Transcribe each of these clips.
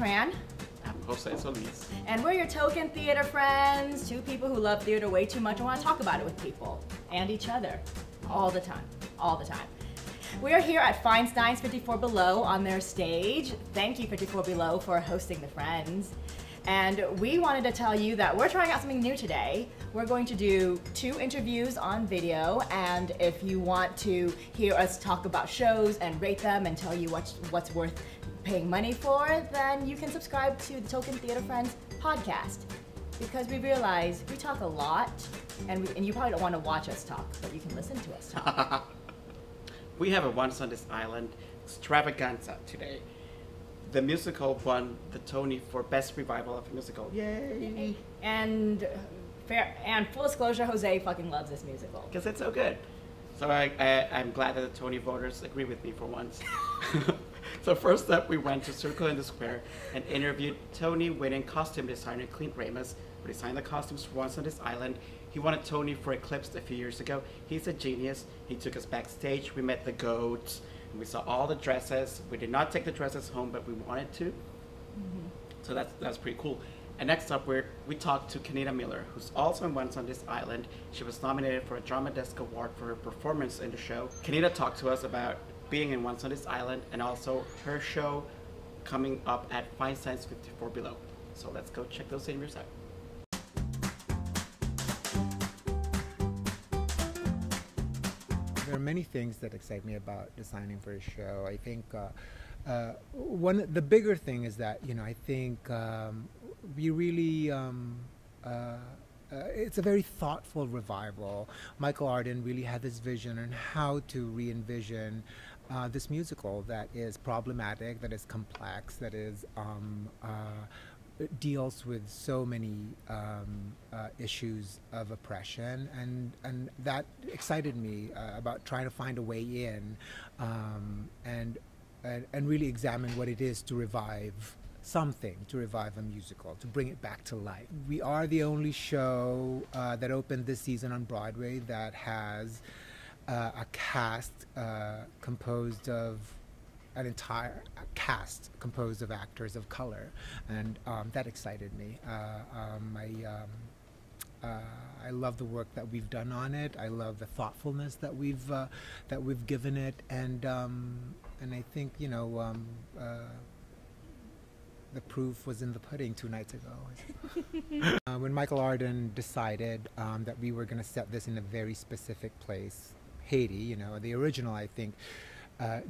Tran. I'm Jose Solis. And we're your token theater friends, two people who love theater way too much and want to talk about it with people and each other all the time, all the time. We are here at Feinstein's 54 Below on their stage. Thank you, 54 Below, for hosting the Friends. And we wanted to tell you that we're trying out something new today. We're going to do 2 interviews on video, and if you want to hear us talk about shows and rate them and tell you what's worth paying money for, then you can subscribe to the Token Theater Friends podcast. Because we realize we talk a lot, and you probably don't want to watch us talk, but you can listen to us talk. We have a Once on This Island Extravaganza today. The musical won the Tony for Best Revival of a Musical. Yay! And full disclosure, Jose fucking loves this musical. Because it's so good. So I'm glad that the Tony voters agree with me for once. So first up, we went to Circle in the Square and interviewed Tony-winning costume designer Clint Ramos, who designed the costumes for Once on This Island. He won a Tony for Eclipse a few years ago. He's a genius. He took us backstage. We met the goats. We saw all the dresses. We did not take the dresses home, but we wanted to. Mm-hmm. So that's pretty cool. And next up, we talked to Kenita Miller, who's also in Once on This Island. She was nominated for a Drama Desk Award for her performance in the show. Kenita talked to us about being in Once on This Island and also her show coming up at Feinstein's 54 Below. So let's go check those interviews out. There are many things that excite me about designing for a show. I think the bigger thing is that, I think we really, it's a very thoughtful revival. Michael Arden really had this vision on how to re-envision this musical that is problematic, that is complex, that is it deals with so many issues of oppression, and that excited me about trying to find a way in and really examine what it is to revive something, to revive a musical, to bring it back to life. We are the only show that opened this season on Broadway that has a cast composed of an entire cast composed of actors of color, and that excited me. I love the work that we've done on it. I love the thoughtfulness that we've given it, and I think the proof was in the pudding 2 nights ago. When Michael Arden decided that we were going to set this in a very specific place, Haiti, the original, I think,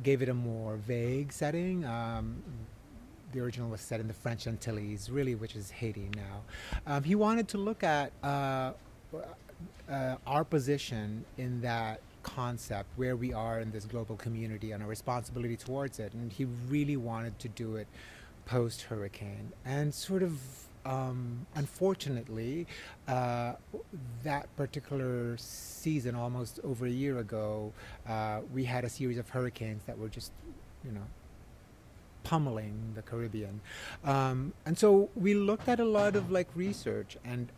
gave it a more vague setting. The original was set in the French Antilles, really, which is Haiti now. He wanted to look at our position in that concept, where we are in this global community and our responsibility towards it, and he really wanted to do it post-hurricane. And sort of unfortunately, that particular season, almost over a year ago, we had a series of hurricanes that were just, pummeling the Caribbean. And so we looked at a lot of research, and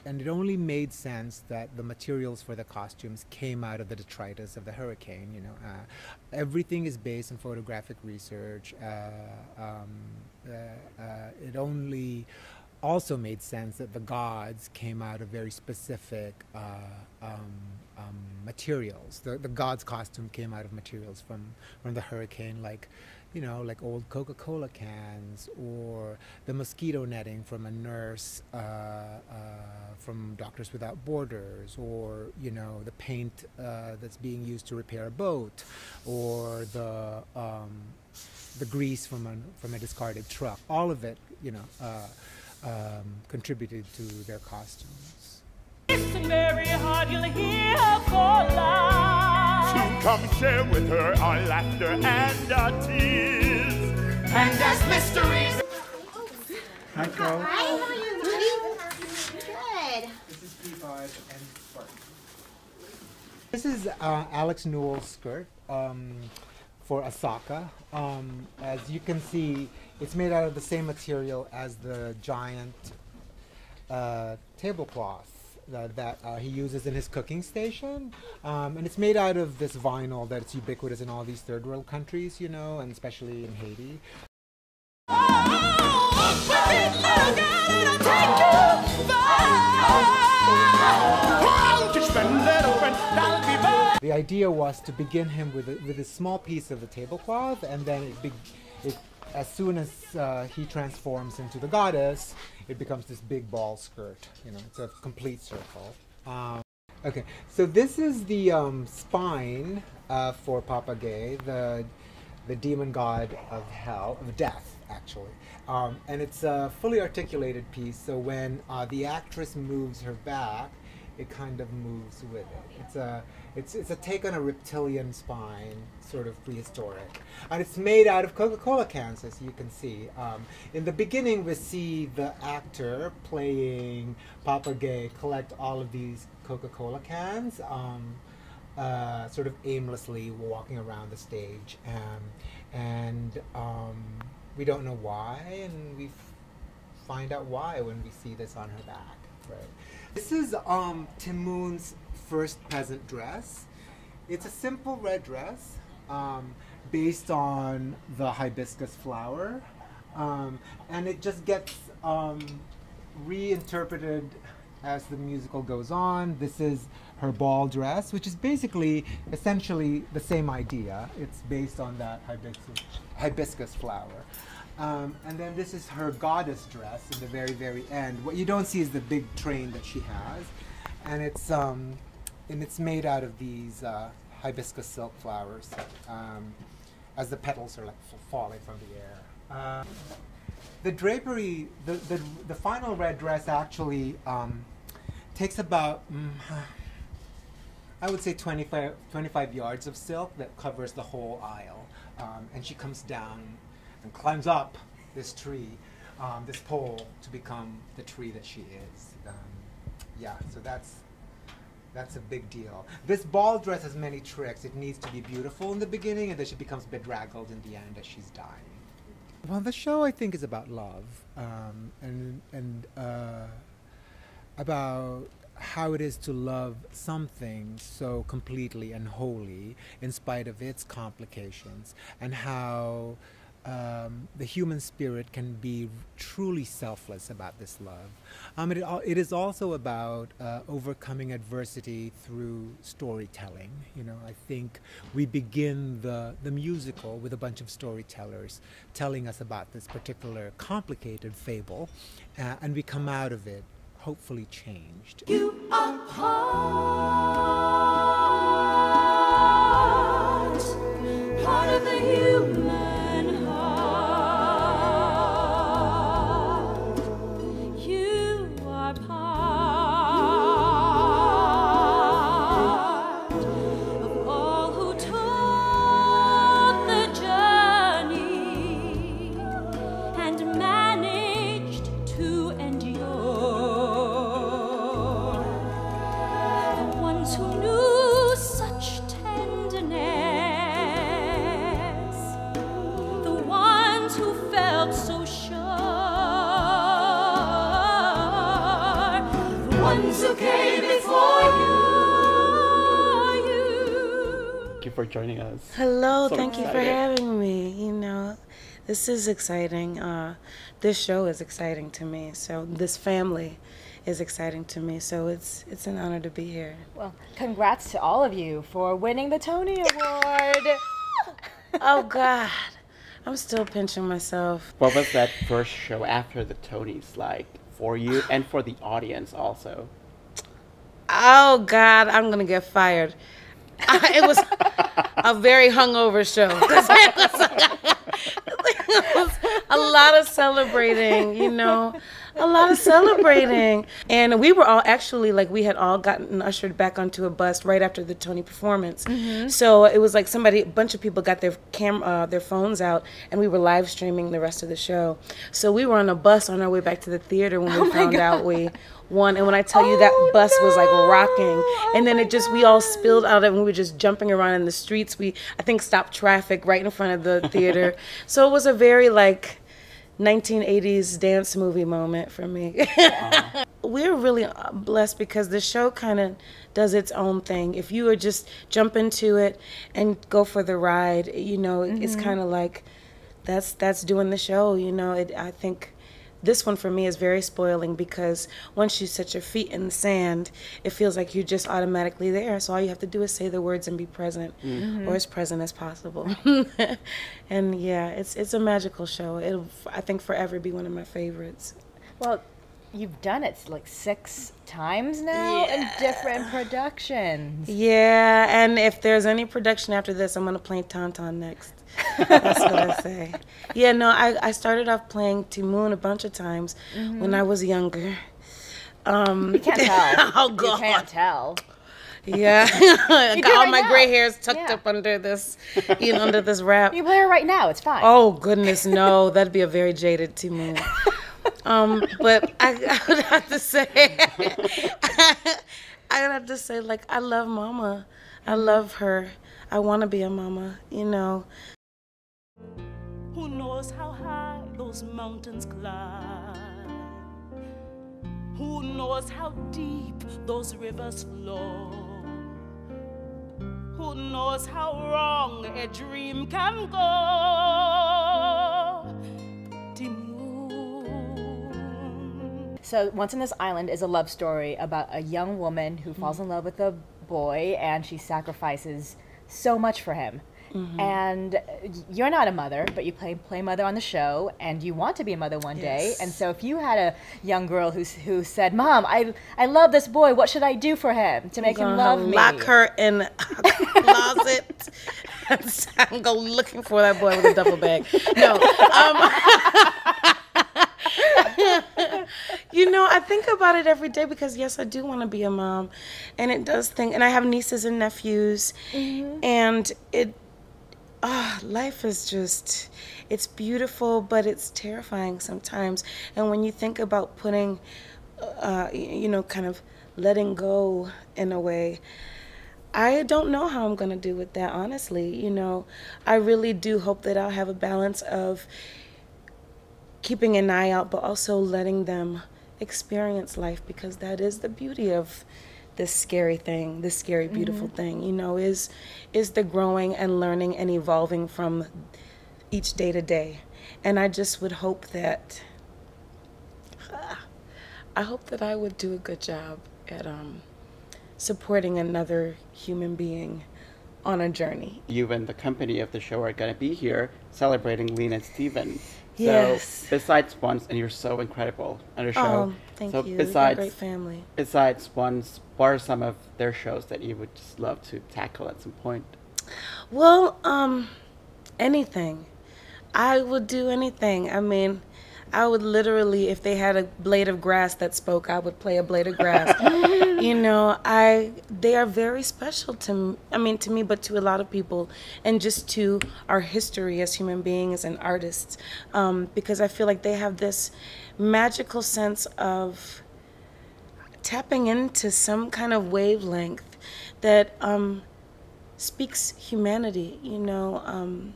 it only made sense that the materials for the costumes came out of the detritus of the hurricane. Everything is based on photographic research. It only also made sense that the gods came out of very specific materials. The gods' costume came out of materials from the hurricane, like old Coca-Cola cans, or the mosquito netting from a nurse from Doctors Without Borders, or the paint that's being used to repair a boat, or the grease from a discarded truck. All of it, contributed to their costumes. Very hard, you'll hear her call out. To come share with her our laughter and our tears, and as mysteries. Hi, Carl. Hi, how are you? Good. This is P5 and Spartan. This is Alex Newell's skirt for Asaka. As you can see, it's made out of the same material as the giant tablecloth that he uses in his cooking station, and it's made out of this vinyl that's ubiquitous in all these third world countries, and especially in Haiti. little girl, and I'll take you far. Just spend little friend, that'll be fun. The idea was to begin him with a small piece of the tablecloth, and then as soon as he transforms into the goddess, it becomes this big ball skirt. You know, it's a complete circle. Okay, so this is the spine for Papa Gay, the demon god of hell, of death, actually. And it's a fully articulated piece, so when the actress moves her back, it kind of moves with it. It's a take on a reptilian spine, sort of prehistoric. And it's made out of Coca-Cola cans, as you can see. In the beginning, we see the actor playing Papa Gay collect all of these Coca-Cola cans, sort of aimlessly walking around the stage. And we don't know why, and we find out why when we see this on her back. Right. This is Ti Moune's first peasant dress. It's a simple red dress based on the hibiscus flower, and it just gets reinterpreted as the musical goes on. This is her ball dress, which is essentially the same idea. It's based on that hibiscus flower. And then this is her goddess dress in the very, very end. What you don't see is the big train that she has, and it's made out of these hibiscus silk flowers, as the petals are like falling from the air. The drapery, the final red dress actually takes about, I would say 25 yards of silk that covers the whole aisle, and she comes down and climbs up this tree, this pole, to become the tree that she is. Yeah, so that's a big deal. This ball dress has many tricks. It needs to be beautiful in the beginning, and then she becomes bedraggled in the end as she's dying. Well, the show, I think, is about love, and about how it is to love something so completely and wholly in spite of its complications, and how the human spirit can be truly selfless about this love. It is also about overcoming adversity through storytelling. You know, I think we begin the musical with a bunch of storytellers telling us about this particular complicated fable, and we come out of it hopefully changed. You are part of the human heart. You are part of all who took the journey and managed to endure. The ones who knew such tenderness, the ones who felt so sure, the ones who came before you. Thank you for joining us. Hello, So thank you for excited. having me. You know, this is exciting. This show is exciting to me. So this family is exciting to me. So it's an honor to be here. Well, congrats to all of you for winning the Tony Award. Oh God, I'm still pinching myself. What was that first show after the Tonys like for you and for the audience also? Oh God, I'm gonna get fired. It was a very hungover show. It was a lot of celebrating, you know, a lot of celebrating. And we were all actually, like, we had all gotten ushered back onto a bus right after the Tony performance. So it was like a bunch of people got their phones out, and we were live streaming the rest of the show. So we were on a bus on our way back to the theater when we found out we won. And when I tell you that bus was like rocking, and then we all spilled out of it, and we were just jumping around in the streets. We, I think, stopped traffic right in front of the theater. So it was a very like 1980s dance movie moment for me. We're really blessed because the show kind of does its own thing. If you would just jump into it and go for the ride, you know, it's kind of like that's doing the show. You know, I think this one for me is very spoiling because once you set your feet in the sand, it feels like you're just automatically there. So all you have to do is say the words and be present, or as present as possible. And yeah, it's a magical show. It'll, I think, forever be one of my favorites. Well, you've done it like 6 times now in different productions. Yeah, and if there's any production after this, I'm gonna play Tauntaun next. That's what I say. Yeah, no, I started off playing Ti Moune a bunch of times when I was younger. You can't tell. Oh, God. You can't tell. Yeah, I got all right my now. gray hairs tucked Yeah. up under this, under this wrap. You play her right now. It's fine. Oh goodness, no, that'd be a very jaded Ti Moune. But I would have to say, like, I love Mama. I love her. I want to be a mama, you know. Who knows how high those mountains climb? Who knows how deep those rivers flow? Who knows how wrong a dream can go? Ti Moune. So Once on This Island is a love story about a young woman who falls in love with a boy, and she sacrifices so much for him. And you're not a mother, but you play mother on the show, and you want to be a mother one day. And so if you had a young girl who said, "Mom, I love this boy. What should I do for him to make him love me?" Lock her in a closet and go looking for that boy with a duffel bag. No. You know, I think about it every day because, yes, I do want to be a mom. And it does think, and I have nieces and nephews. And life is just, it's beautiful, but it's terrifying sometimes. And when you think about putting, kind of letting go in a way, I don't know how I'm going to do with that, honestly. You know, I really do hope that I'll have a balance of keeping an eye out, but also letting them experience life, because that is the beauty of this scary thing, this scary, beautiful thing, you know, is the growing and learning and evolving from each day to day. And I just would hope that, I would do a good job at supporting another human being on a journey. You and the company of the show are going to be here celebrating Lena and Steven. Yes. So besides Once, and you're so incredible on the show. Oh, thank you. We've got a great family. Besides Once, what are some of their shows that you would just love to tackle at some point? Well, anything. I would do anything. I mean, I would literally, if they had a blade of grass that spoke, I would play a blade of grass. You know, they are very special to me, but to a lot of people, and just to our history as human beings and artists, because I feel like they have this magical sense of tapping into some kind of wavelength that speaks humanity, you know.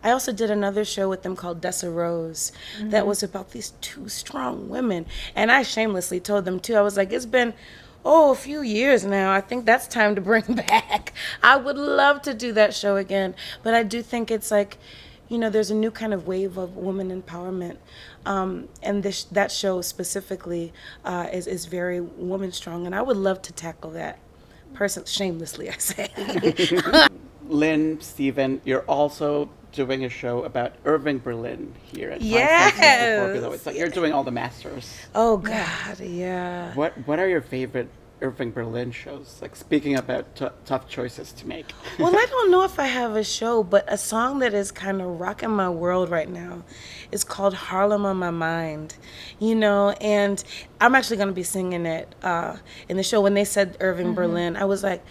I also did another show with them called Dessa Rose that was about these 2 strong women. And I shamelessly told them, too, I was like, it's been, a few years now. I think that's time to bring back. I would love to do that show again. But I do think it's like, you know, there's a new kind of wave of woman empowerment. And that show specifically is very woman strong. And I would love to tackle that. Shamelessly, I say. Lynn, Steven, you're also doing a show about Irving Berlin here at Yes. Feinstein below. It's like you're doing all the masters. Oh God, yeah. What are your favorite Irving Berlin shows? Like, speaking about tough choices to make. Well, I don't know if I have a show, but a song that is kind of rocking my world right now is called Harlem on My Mind, you know, and I'm actually going to be singing it in the show. When they said Irving Berlin, I was like,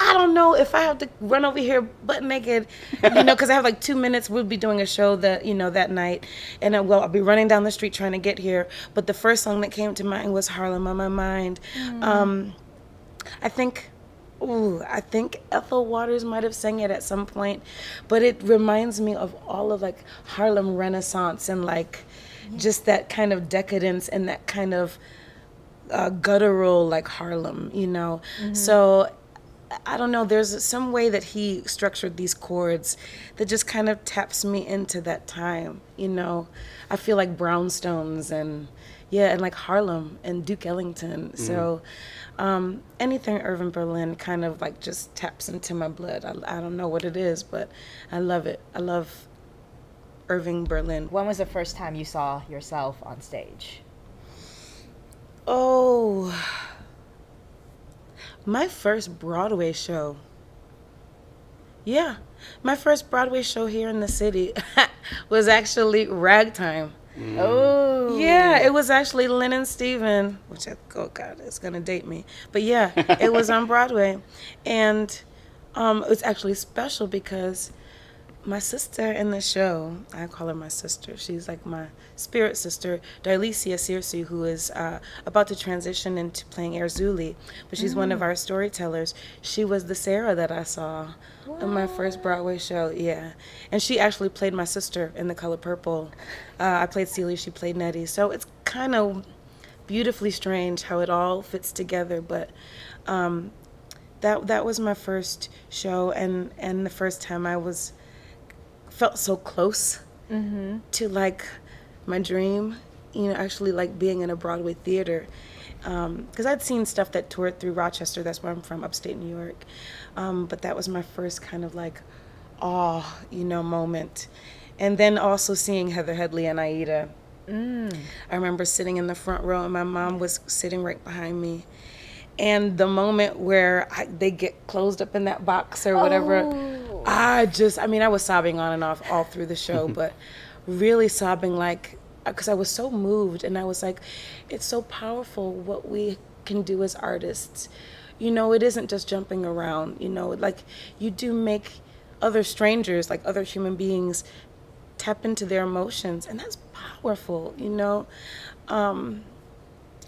I don't know if I have to run over here butt naked, you know, because I have like 2 minutes. We'll be doing a show that night, and I'll be running down the street trying to get here. But the first song that came to mind was Harlem on My Mind. I think Ethel Waters might have sang it at some point, but it reminds me of all of like Harlem Renaissance and like just that kind of decadence and that kind of guttural like Harlem, you know. So I don't know, there's some way that he structured these chords that just kind of taps me into that time, you know. I feel like brownstones and like Harlem and Duke Ellington. So anything Irving Berlin kind of like just taps into my blood. I don't know what it is, but I love it. I love Irving Berlin. When was the first time you saw yourself on stage? Oh, my first Broadway show. Yeah, my first Broadway show here in the city was actually Ragtime. Oh. Yeah, it was actually Lynn and Steven, which, oh God, it's going to date me. But yeah, it was on Broadway. And it was actually special because my sister in the show, I call her my sister. She's like my spirit sister, Darlicia Searcy, who is about to transition into playing Erzuli. But she's one of our storytellers. She was the Sarah that I saw in my first Broadway show, yeah. And she actually played my sister in The Color Purple. I played Celia, she played Nettie. So it's kind of beautifully strange how it all fits together. But that was my first show, and the first time I felt so close to like my dream, you know, actually like being in a Broadway theater. Because I'd seen stuff that toured through Rochester, that's where I'm from, upstate New York. But that was my first kind of like awe, you know, moment. And then also seeing Heather Headley and Aida. I remember sitting in the front row and my mom was sitting right behind me. And the moment where they get closed up in that box or whatever, I was sobbing on and off all through the show, but really sobbing, like, because I was so moved, and I was like, it's so powerful what we can do as artists. You know, it isn't just jumping around, you know, like you do make other strangers, like other human beings, tap into their emotions, and that's powerful, you know.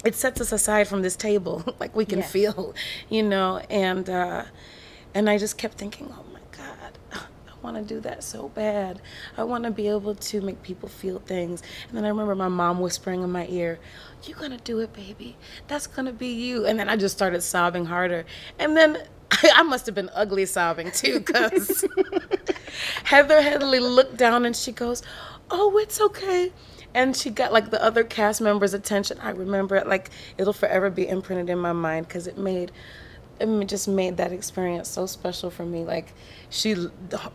It sets us aside from this table, like we can feel, you know, and I just kept thinking, oh my God, I want to do that so bad. I want to be able to make people feel things. And then I remember my mom whispering in my ear, you're going to do it, baby. That's going to be you. And then I just started sobbing harder. And then I must have been ugly sobbing too, because Heather Headley looked down and she goes, oh, it's okay. And she got like the other cast members' attention. I remember it, like it'll forever be imprinted in my mind, because it just made that experience so special for me. Like she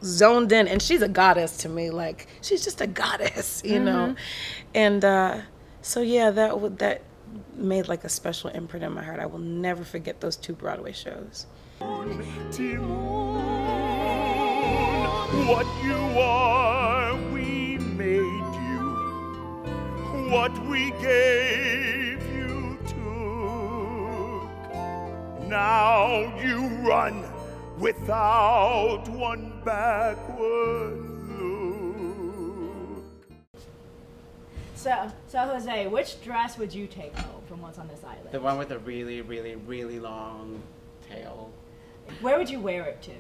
zoned in, and she's a goddess to me. Like she's just a goddess, you know. And so yeah, that made like a special imprint in my heart. I will never forget those 2 Broadway shows. Ti Moune, what you are, we made you. What we gave you took. Now you run without one backward look. So Jose, which dress would you take home from What's on This Island? The one with the really, really, really long tail. Where would you wear it to?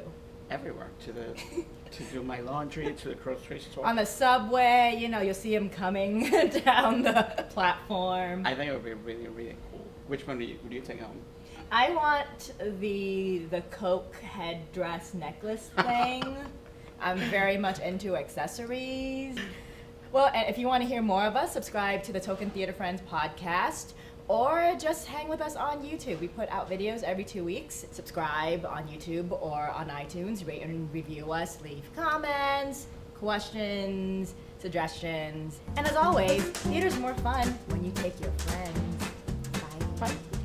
Everywhere. To do my laundry, to the grocery store. On the subway, you know, you'll see him coming down the platform. I think it would be really, really cool. Which one would you take home? I want the Coke headdress necklace thing. I'm very much into accessories. Well, and if you want to hear more of us, subscribe to the Token Theater Friends podcast, or just hang with us on YouTube. We put out videos every 2 weeks. Subscribe on YouTube or on iTunes. Rate and review us. Leave comments, questions, suggestions. And as always, theater's more fun when you take your friends. Bye. Bye.